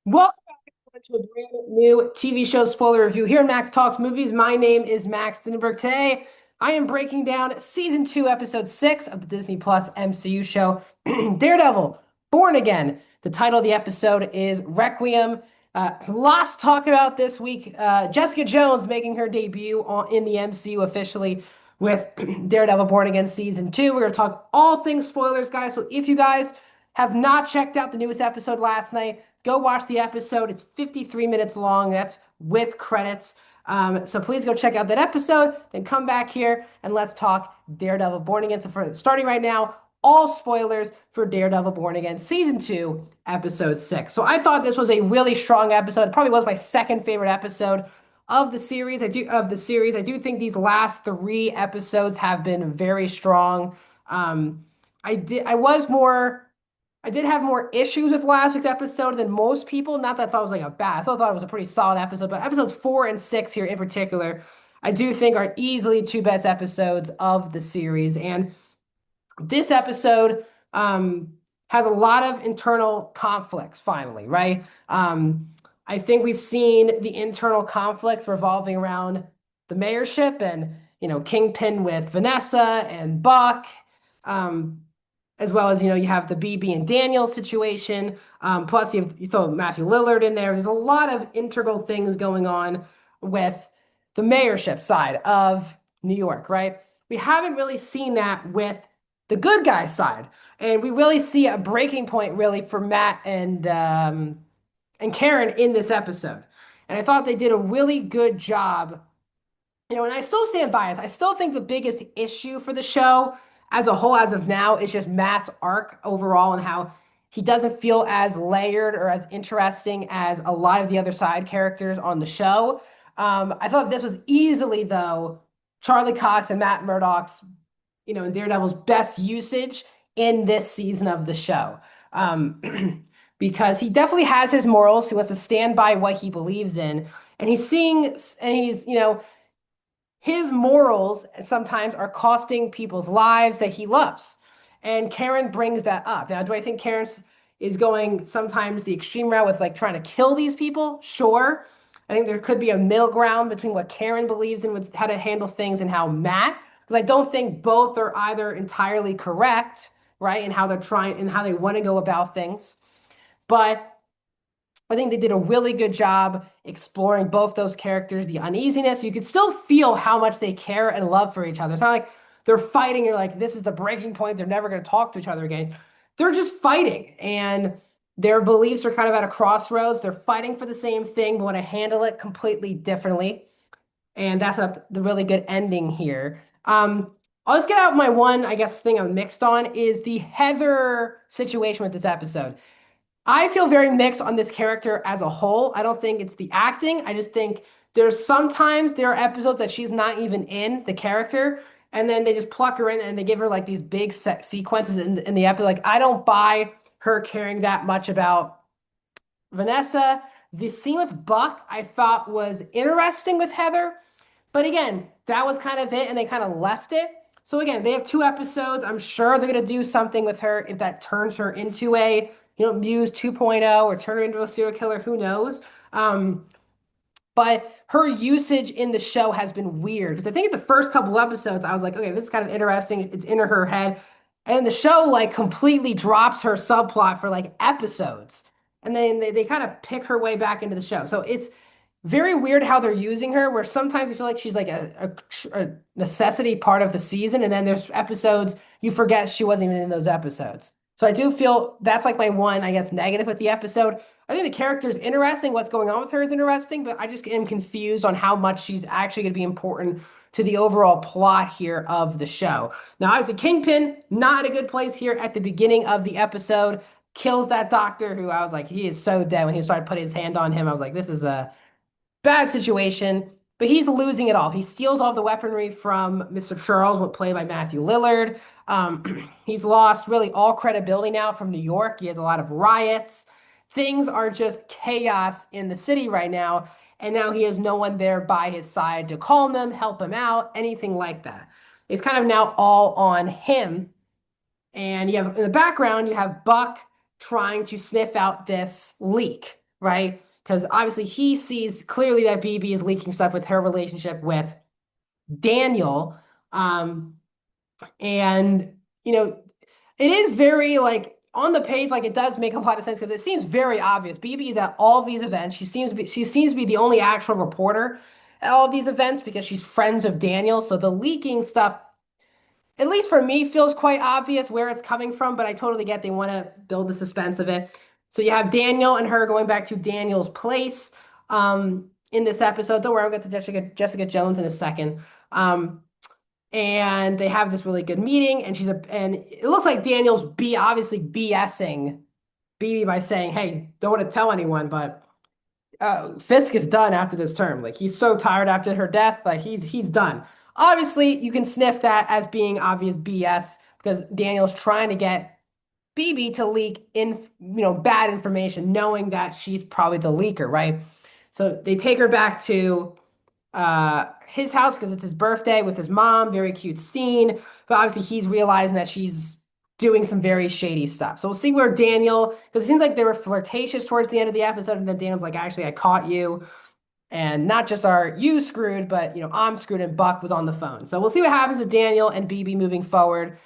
Welcome back to a brand new TV show spoiler review here in Max Talks Movies. My name is Max Dinenberg. Today, I am breaking down season 2, episode 6 of the Disney Plus MCU show, Daredevil, Born Again. The title of the episode is Requiem. Lots to talk about this week. Jessica Jones making her debut in the MCU officially with Daredevil Born Again season 2. We're going to talk all things spoilers, guys. So if you guys have not checked out the newest episode last night, go watch the episode. It's 53 minutes long. That's with credits. So please go check out that episode, then come back here and let's talk Daredevil Born Again. So starting right now, all spoilers for Daredevil Born Again season 2, episode 6. So I thought this was a really strong episode. It probably was my second favorite episode of the series. I do think these last 3 episodes have been very strong. I did have more issues with last week's episode than most people. Not that I thought it was like a bad. I still thought it was a pretty solid episode, but episodes 4 and 6 here in particular, I do think are easily 2 best episodes of the series. And this episode has a lot of internal conflicts, finally, right? I think we've seen the internal conflicts revolving around the mayorship and, Kingpin with Vanessa and Buck. Um, as well as you have the BB and Daniel situation. Plus you throw Matthew Lillard in there. There's a lot of integral things going on with the mayorship side of New York, right? We haven't really seen that with the good guy side, and we really see a breaking point really for Matt and Karen in this episode. And I thought they did a really good job, and I still stand by it. I still think the biggest issue for the show as a whole, as of now, is just Matt's arc overall and how he doesn't feel as layered or as interesting as a lot of the other side characters on the show. I thought this was easily, though, Charlie Cox and Matt Murdock's, and Daredevil's best usage in this season of the show. Because he definitely has his morals. He wants to stand by what he believes in. And his morals sometimes are costing people's lives that he loves. And Karen brings that up. Now, do I think Karen is going sometimes the extreme route with like trying to kill these people? Sure. I think there could be a middle ground between what Karen believes in with how to handle things and how Matt, because I don't think both are either entirely correct, right? And how they're trying and how they want to go about things. But I think they did a really good job exploring both those characters, the uneasiness. You could still feel how much they care and love for each other. It's not like they're fighting. You're like, this is the breaking point. They're never going to talk to each other again. They're just fighting, and their beliefs are kind of at a crossroads. They're fighting for the same thing, but want to handle it completely differently. And that's the really good ending here. I'll just get out my one, I guess, thing I'm mixed on is the Heather situation with this episode. I feel very mixed on this character as a whole. I don't think it's the acting. I just think there are episodes that she's not even in the character, and then they just pluck her in and they give her like these big set sequences in the episode. Like I don't buy her caring that much about Vanessa. The scene with Buck I thought was interesting with Heather, but again, that was kind of it, and they kind of left it. So again, they have 2 episodes. I'm sure they're gonna do something with her if that turns her into a, Muse 2.0 or turn her into a serial killer. Who knows? But her usage in the show has been weird because I think in the first couple episodes, I was like, okay, this is kind of interesting. It's in her head. And the show like completely drops her subplot for like episodes. And then they kind of pick her way back into the show. So it's very weird how they're using her, where sometimes I feel like she's like a necessity part of the season. And then there's episodes you forget she wasn't even in those episodes. So I do feel that's like my one, I guess, negative with the episode. I think the character is interesting. What's going on with her is interesting, but I just am confused on how much she's actually going to be important to the overall plot here of the show. Now, obviously, Kingpin, not in a good place here at the beginning of the episode, kills that doctor who I was like, he is so dead. When he started putting his hand on him, I was like, this is a bad situation. But he's losing it all. He steals all the weaponry from Mr. Charles, played by Matthew Lillard. He's lost really all credibility now from New York. He has a lot of riots. Things are just chaos in the city right now. And now he has no one there by his side to calm him, help him out, anything like that. It's kind of now all on him. And you have in the background, you have Buck trying to sniff out this leak, right? Because obviously he sees clearly that BB is leaking stuff with her relationship with Daniel. Um, and it is very like on the page, like it does make a lot of sense because it seems very obvious. BB is at all of these events. She seems to be the only actual reporter at all of these events because she's friends of Daniel. So the leaking stuff, at least for me, feels quite obvious where it's coming from, but I totally get they want to build the suspense of it. So you have Daniel and her going back to Daniel's place in this episode. Don't worry, I'll get to Jessica Jones in a second. Um, and they have this really good meeting, and and it looks like Daniel's obviously BSing BB by saying, "Hey, don't want to tell anyone, but Fisk is done after this term. Like he's so tired after her death, like he's done." Obviously, you can sniff that as being obvious BS because Daniel's trying to get BB to leak bad information, knowing that she's probably the leaker, right? So they take her back to his house because it's his birthday with his mom. Very cute scene, but obviously he's realizing that she's doing some very shady stuff. So we'll see where Daniel, because it seems like they were flirtatious towards the end of the episode, and then Daniel's like, "Actually, I caught you." And not just are you screwed, but I'm screwed, and Buck was on the phone. So we'll see what happens with Daniel and BB moving forward.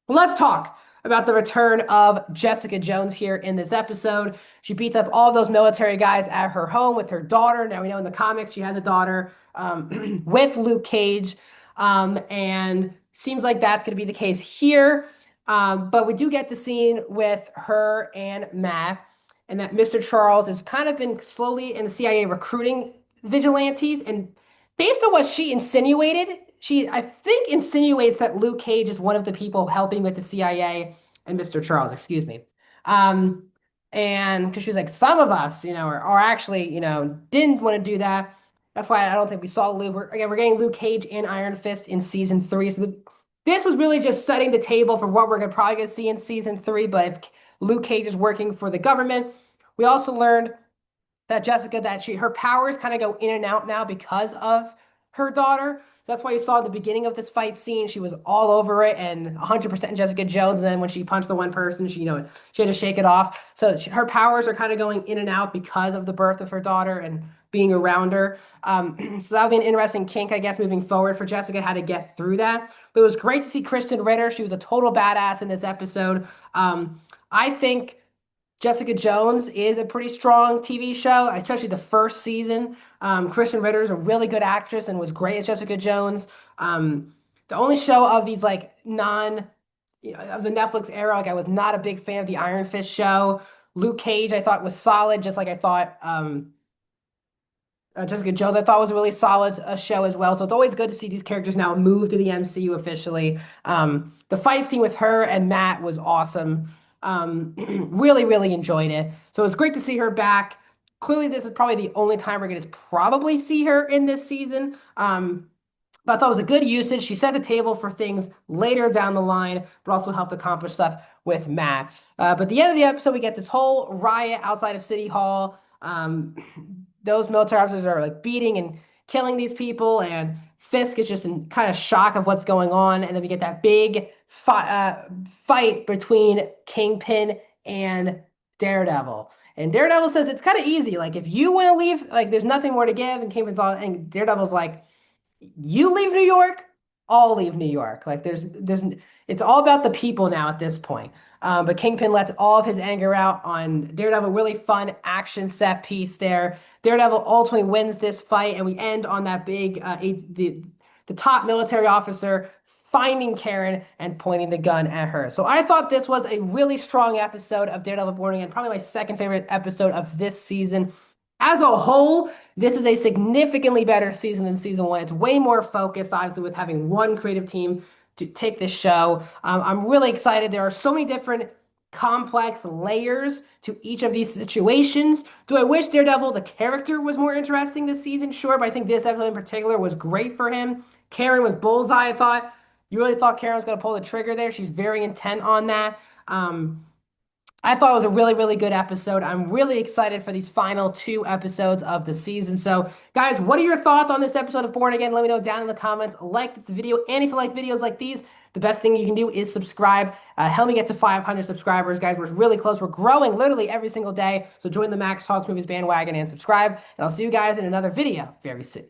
Let's talk about the return of Jessica Jones here in this episode. She beats up all those military guys at her home with her daughter. Now we know in the comics she has a daughter with Luke Cage, and seems like that's going to be the case here. But we do get the scene with her and Matt, and that Mr. Charles has kind of been slowly in the CIA recruiting vigilantes, and based on what she insinuated, she, I think, insinuates that Luke Cage is one of the people helping with the CIA and Mr. Charles, excuse me. Um, and because she's like, some of us, are actually, didn't want to do that. That's why I don't think we saw Luke. We're getting Luke Cage in Iron Fist in season 3. So this was really just setting the table for what we're probably going to see in season 3. But if Luke Cage is working for the government, we also learned that her powers kind of go in and out now because of her daughter. So that's why you saw at the beginning of this fight scene, she was all over it and 100% Jessica Jones. And then when she punched the one person, she had to shake it off. So her powers are kind of going in and out because of the birth of her daughter and being around her. So that'll be an interesting kink, I guess, moving forward for Jessica, how to get through that. But it was great to see Kristen Ritter. She was a total badass in this episode. I think Jessica Jones is a pretty strong TV show, especially the first season. Kristen Ritter is a really good actress and was great as Jessica Jones. The only show of these like of the Netflix era, like I was not a big fan of the Iron Fist show. Luke Cage I thought was solid, just like I thought Jessica Jones, I thought was a really solid show as well. So it's always good to see these characters now move to the MCU officially. The fight scene with her and Matt was awesome. Really, really enjoyed it. So it's great to see her back. Clearly, this is probably the only time we're going to probably see her in this season. But I thought it was a good usage. She set the table for things later down the line, but also helped accomplish stuff with Matt. But at the end of the episode, we get this whole riot outside of City Hall. Those military officers are like beating and killing these people, and Fisk is just in kind of shock of what's going on. And then we get that big fight between Kingpin and Daredevil. And Daredevil says it's kind of easy. Like, if you want to leave, like, there's nothing more to give. And and Daredevil's like, you leave New York, I'll leave New York. Like it's all about the people now at this point. But Kingpin lets all of his anger out on Daredevil. Really fun action set piece there. Daredevil ultimately wins this fight, and we end on that big the top military officer finding Karen and pointing the gun at her. So I thought this was a really strong episode of Daredevil Born Again, probably my second favorite episode of this season. As a whole, this is a significantly better season than season 1. It's way more focused, obviously, with having one creative team to take this show. I'm really excited. There are so many different complex layers to each of these situations. Do I wish Daredevil, the character, was more interesting this season? Sure, but I think this episode in particular was great for him. Karen with Bullseye, I thought. You really thought Karen was going to pull the trigger there. She's very intent on that. I thought it was a really, really good episode. I'm really excited for these final 2 episodes of the season. So, guys, what are your thoughts on this episode of Born Again? Let me know down in the comments. Like this video, and if you like videos like these, the best thing you can do is subscribe. Help me get to 500 subscribers, guys. We're really close. We're growing literally every single day. So join the Max Talks Movies bandwagon and subscribe. And I'll see you guys in another video very soon.